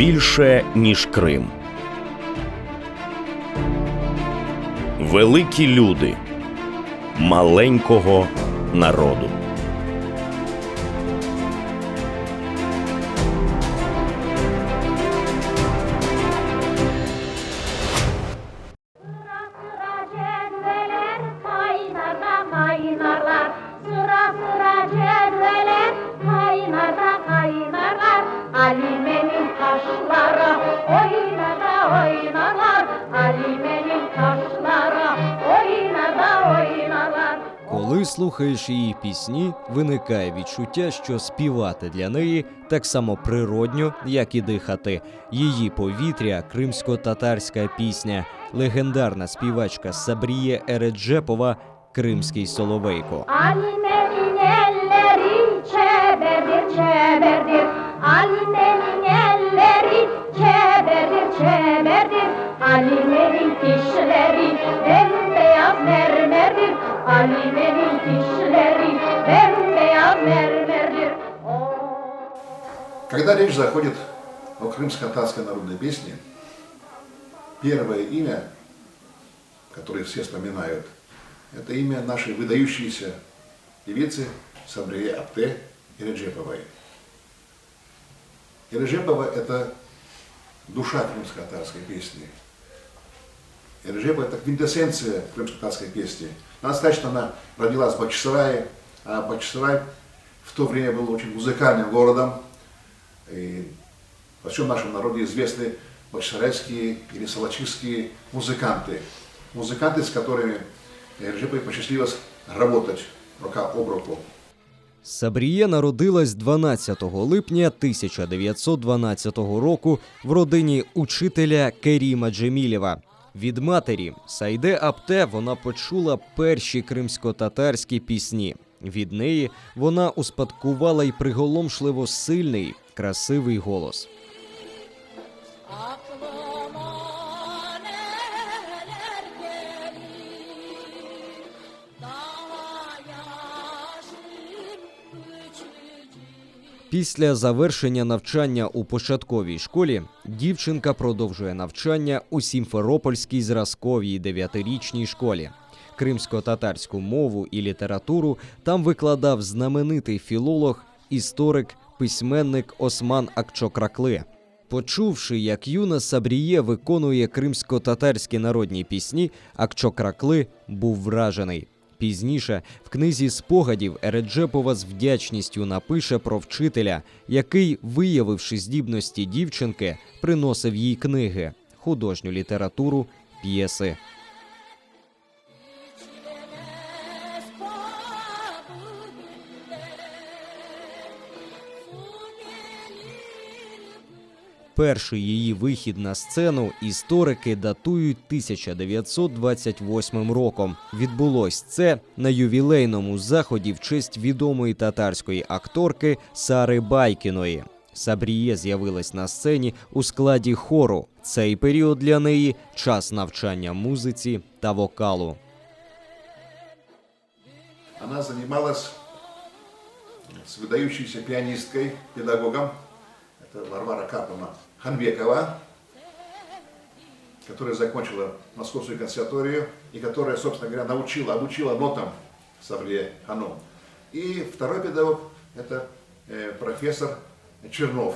більше, ніж Крим. Великі люди маленького народу. Alime'nin taşlara oynarlar, Alime'nin taşlara oynarlar. Коли слухаєш її пісні, виникає відчуття, що співати для неї так само природньо, як і дихати. Її повітря – кримсько-татарська пісня, легендарна співачка Сабріє Ереджепова «Кримський соловейко». Alime'nin elleri çeberdir, Alime'nin elleri çeberdir, Alime'nin dişleri bembeyaz mermerdir, Alime'nin dişleri bembeyaz mermerdir. Когда речь заходит о крымско-татарской народной песне, первое имя, которое все вспоминают, это имя нашей выдающейся певицы Сабрие Апте Ереджеповой. Ереджепова – это душа крымско-татарской песни. Ереджепова – это квинтэссенция крымско-татарской песни. Надо сказать, что она родилась в Бахчисарае, а Бахчисарай в то время был очень музыкальным городом. И во всем нашем народе известны бахчисарайские или салачистские музыканты. Музыканты, с которыми Ереджеповой посчастливилось работать рука об руку. Сабріє народилась 12 липня 1912 року в родині учителя Керіма Джемілєва. Від матері Сайде Апте вона почула перші кримсько-татарські пісні. Від неї вона успадкувала й приголомшливо сильний, красивий голос. Після завершення навчання у початковій школі дівчинка продовжує навчання у Сімферопольській зразковій 9-річній школі. Кримсько-татарську мову і літературу там викладав знаменитий філолог, історик, письменник Осман Акчокракли. Почувши, як юна Сабріє виконує кримсько-татарські народні пісні, Акчокракли був вражений. Пізніше в книзі спогадів Ереджепова з вдячністю напише про вчителя, який, виявивши здібності дівчинки, приносив їй книги, художню літературу, п'єси. Перший її вихід на сцену історики датують 1928 роком. Відбулось це на ювілейному заході в честь відомої татарської акторки Сари Байкіної. Сабріє з'явилась на сцені у складі хору. Цей період для неї – час навчання музиці та вокалу. Она занималась с выдающейся пианисткой, педагогом, это Варвара Карповна Ханбекова, которая закончила Московскую консерваторию и которая, собственно говоря, обучила нотам Сабрие Хану. И второй педагог – это профессор Чернов.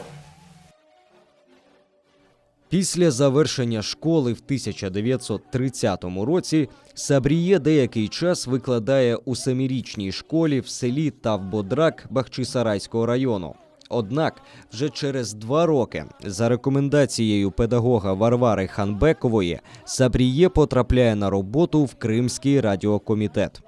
Після завершення школи в 1930 році Сабріє деякий час викладає у 7-річній школі в селі Тавбодрак Бахчисарайського району. Однак вже через 2 роки, за рекомендацією педагога Варвари Ханбекової, Сабріє потрапляє на роботу в Кримський радіокомітет.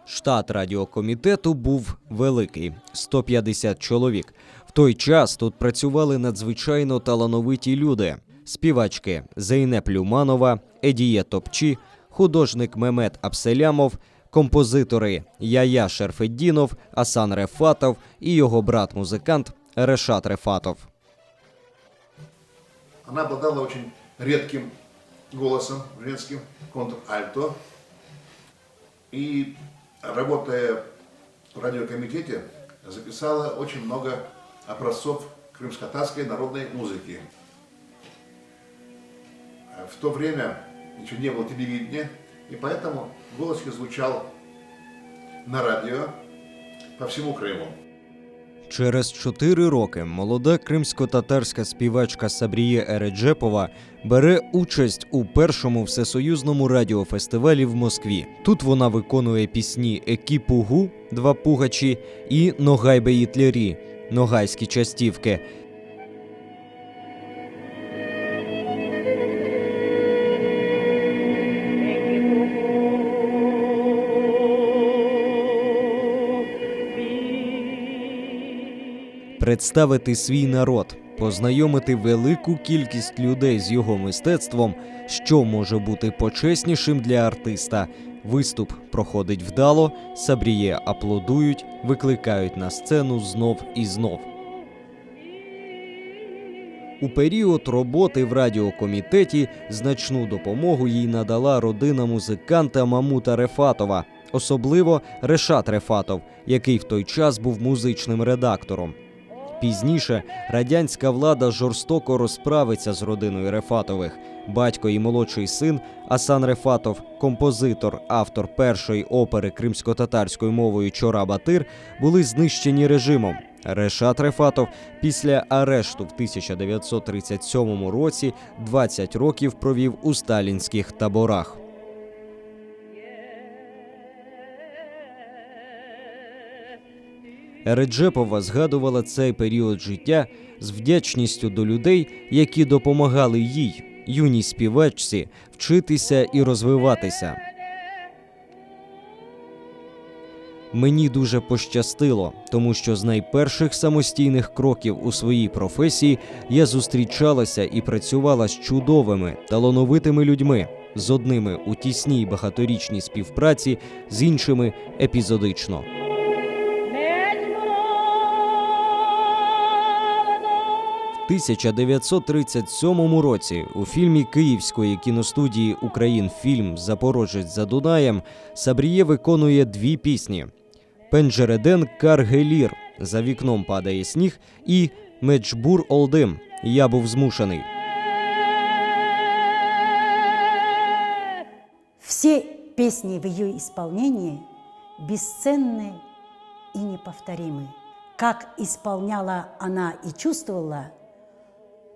Штат радіокомітету був великий – 150 чоловік. В той час тут працювали надзвичайно талановиті люди – співачки Зейнеп Люманова, Едіє Топчі, художник Мемет Абселямов, композитори Яя Шерфеддінов, Асан Рефатов і його брат-музикант Решат Рефатов. Она обладала очень редким голосом женским, контр-альто. И работая в радиокомитете, записала очень много образцов крымско-татарской народной музыки. В то время еще не было телевидения, и поэтому голос ее звучал на радио по всему Крыму. Через 4 роки молода кримсько-татарська співачка Сабріє Ереджепова бере участь у першому всесоюзному радіофестивалі в Москві. Тут вона виконує пісні «Екі пугу» – «Два пугачі» і «Ногай беїтлярі» – «Ногайські частівки». Представити свій народ, познайомити велику кількість людей з його мистецтвом, що може бути почеснішим для артиста. Виступ проходить вдало, Сабріє аплодують, викликають на сцену знов і знов. У період роботи в радіокомітеті значну допомогу їй надала родина музиканта Мамута Рефатова, особливо Решат Рефатов, який в той час був музичним редактором. Пізніше радянська влада жорстоко розправиться з родиною Рефатових. Батько і молодший син Асан Рефатов, композитор, автор першої опери кримсько-татарською мовою «Чора-Батир», були знищені режимом. Решат Рефатов після арешту в 1937 році 20 років провів у сталінських таборах. Ереджепова згадувала цей період життя з вдячністю до людей, які допомагали їй, юній співачці, вчитися і розвиватися. Мені дуже пощастило, тому що з найперших самостійних кроків у своїй професії я зустрічалася і працювала з чудовими, талановитими людьми, з одними у тісній багаторічній співпраці, з іншими епізодично. У 1937 році у фільмі Київської кіностудії «Українфільм. Запорожець за Дунаєм» Сабріє виконує 2 пісні – «Пенджереден Каргелір» «За вікном падає сніг» і «Меджбур Олдим» «Я був змушений». Все песни в ее исполнении бесценны и неповторимы. Как исполняла она и чувствовала,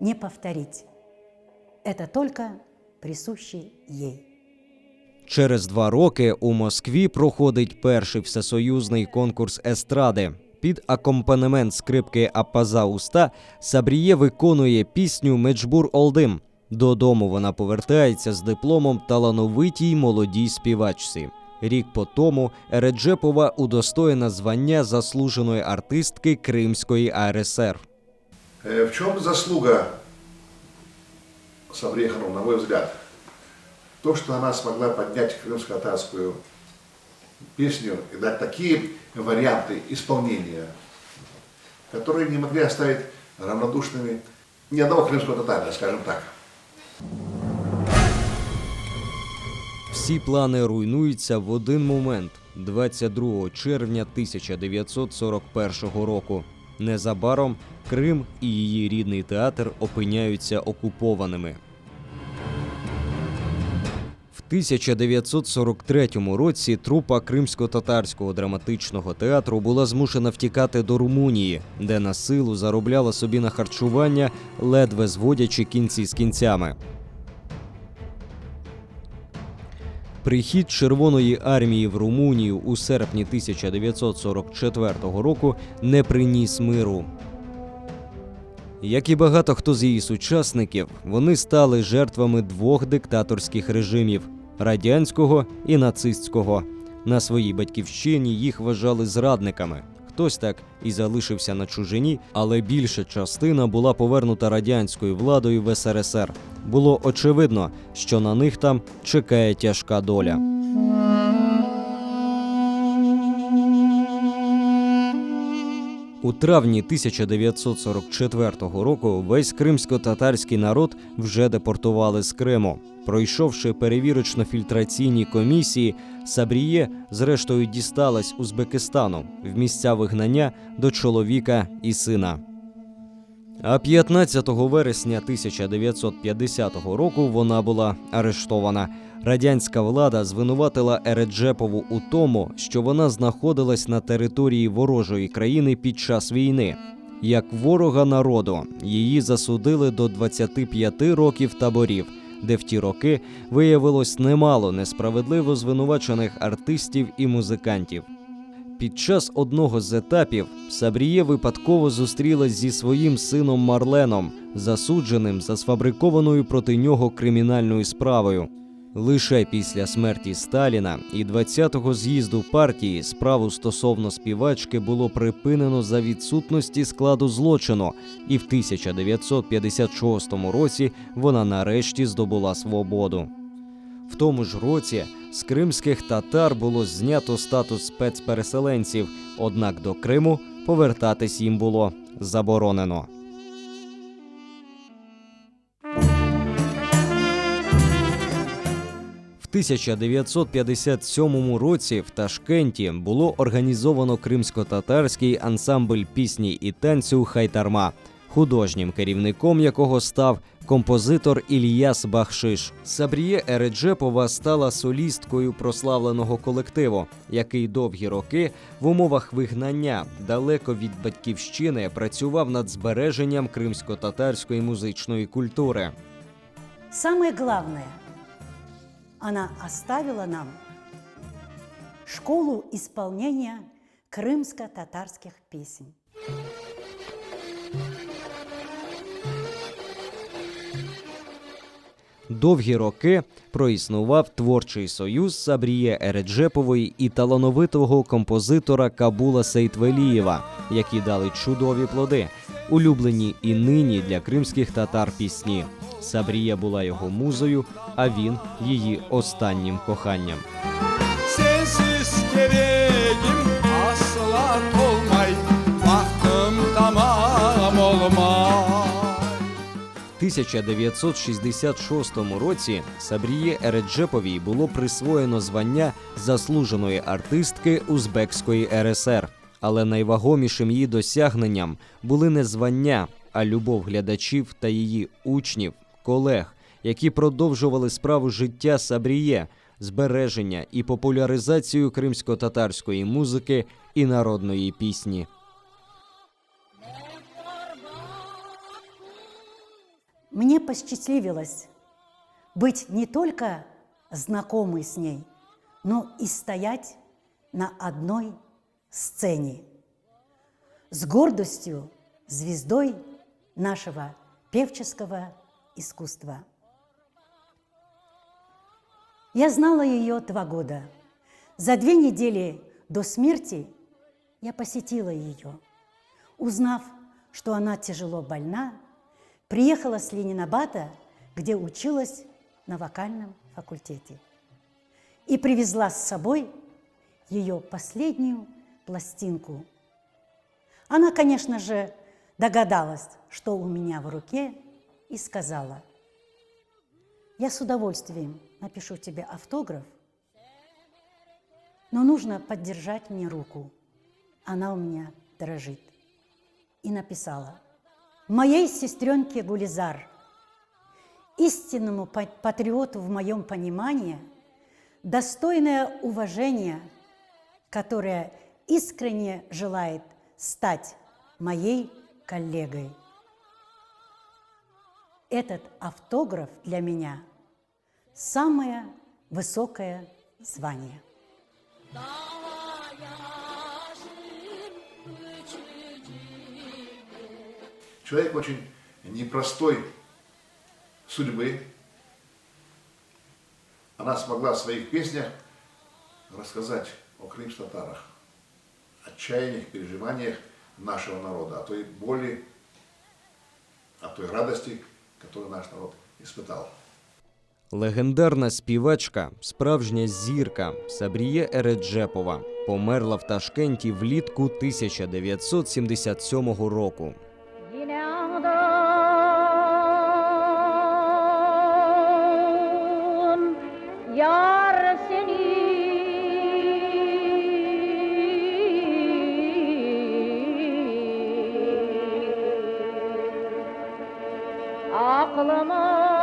не повторить. Это только присуще ей. Через 2 роки у Москві проходить перший всесоюзний конкурс естради. Під акомпанемент скрипки Апаза Уста Сабріє виконує пісню «Меджбур Олдим». Додому вона повертається з дипломом талановитій молодій співачці. Рік по тому Ереджепова удостоєна звання заслуженої артистки Кримської АРСР. В чем заслуга Сабрии Ханум, на мой взгляд? То, что она смогла поднять крымско-татарскую песню и дать такие варианты исполнения, которые не могли оставить равнодушными ни одного крымского татарина, скажем так. Всі плани руйнуються в один момент – 22 червня 1941 року. Незабаром Крим і її рідний театр опиняються окупованими. В 1943 році трупа Кримсько-татарського драматичного театру була змушена втікати до Румунії, де на силу заробляла собі на харчування, ледве зводячи кінці з кінцями. Прихід Червоної армії в Румунію у серпні 1944 року не приніс миру. Як і багато хто з її сучасників, вони стали жертвами 2 диктаторських режимів – радянського і нацистського. На своїй батьківщині їх вважали зрадниками. Хтось так і залишився на чужині, але більша частина була повернута радянською владою в СРСР. Було очевидно, що на них там чекає тяжка доля. У травні 1944 року весь кримсько-татарський народ вже депортували з Криму. Пройшовши перевірочно-фільтраційні комісії, Сабріє зрештою дісталась Узбекистану в місця вигнання до чоловіка і сина. А 15 вересня 1950 року вона була арештована. Радянська влада звинуватила Ереджепову у тому, що вона знаходилась на території ворожої країни під час війни. Як ворога народу, її засудили до 25 років таборів, де в ті роки виявилось немало несправедливо звинувачених артистів і музикантів. Під час одного з етапів Сабріє випадково зустрілась зі своїм сином Марленом, засудженим за сфабрикованою проти нього кримінальною справою. Лише після смерті Сталіна і 20-го з'їзду партії справу стосовно співачки було припинено за відсутності складу злочину, і в 1956 році вона нарешті здобула свободу. В тому ж році з кримських татар було знято статус спецпереселенців, однак до Криму повертатись їм було заборонено. В 1957 році в Ташкенті було організовано кримсько-татарський ансамбль пісні і танцю «Хайтарма», художнім керівником якого став композитор Ільяс Бахшиш. Сабріє Ереджепова стала солісткою прославленого колективу, який довгі роки в умовах вигнання далеко від батьківщини працював над збереженням кримсько-татарської музичної культури. Самое главное, она оставила нам школу исполнения крымско-татарских песен. Довгі роки проіснував творчий союз Сабріє Ереджепової і талановитого композитора Кабула Сейтвелієва, які дали чудові плоди, улюблені і нині для кримських татар пісні. Сабріє була його музою, а він – її останнім коханням. Sensiz gereğim asla olmay, baktım tamam olmay. В 1966 році Сабріє Ереджеповій було присвоєно звання заслуженої артистки Узбекської РСР. Але найвагомішим її досягненням були не звання, а любов глядачів та її учнів, колег, які продовжували справу життя Сабріє, збереження і популяризацію кримсько-татарської музики і народної пісні. Мне посчастливилось быть не только знакомой с ней, но и стоять на одной сцене с гордостью звездой нашего певческого искусства. Я знала ее 2 года. За 2 недели до смерти я посетила ее. Узнав, что она тяжело больна, приехала с Ленинабада, где училась на вокальном факультете, и привезла с собой ее последнюю пластинку. Она, конечно же, догадалась, что у меня в руке, и сказала: «Я с удовольствием напишу тебе автограф, но нужно поддержать мне руку. Она у меня дрожит». И написала: «Моей сестренке Гулизар, истинному патриоту в моем понимании, достойное уважение, которое искренне желает стать моей коллегой. Этот автограф для меня самое высокое звание». Человек очень непростой судьбы. Она смогла в своих песнях рассказать о крымско-татарах, отчаянных переживаниях нашего народа, о той боли, о той радости, которую наш народ испытал. Легендарна співачка, справжня зірка Сабріє Ереджепова померла в Ташкенті влітку 1977 року. Yine ağdım yar seni aklımı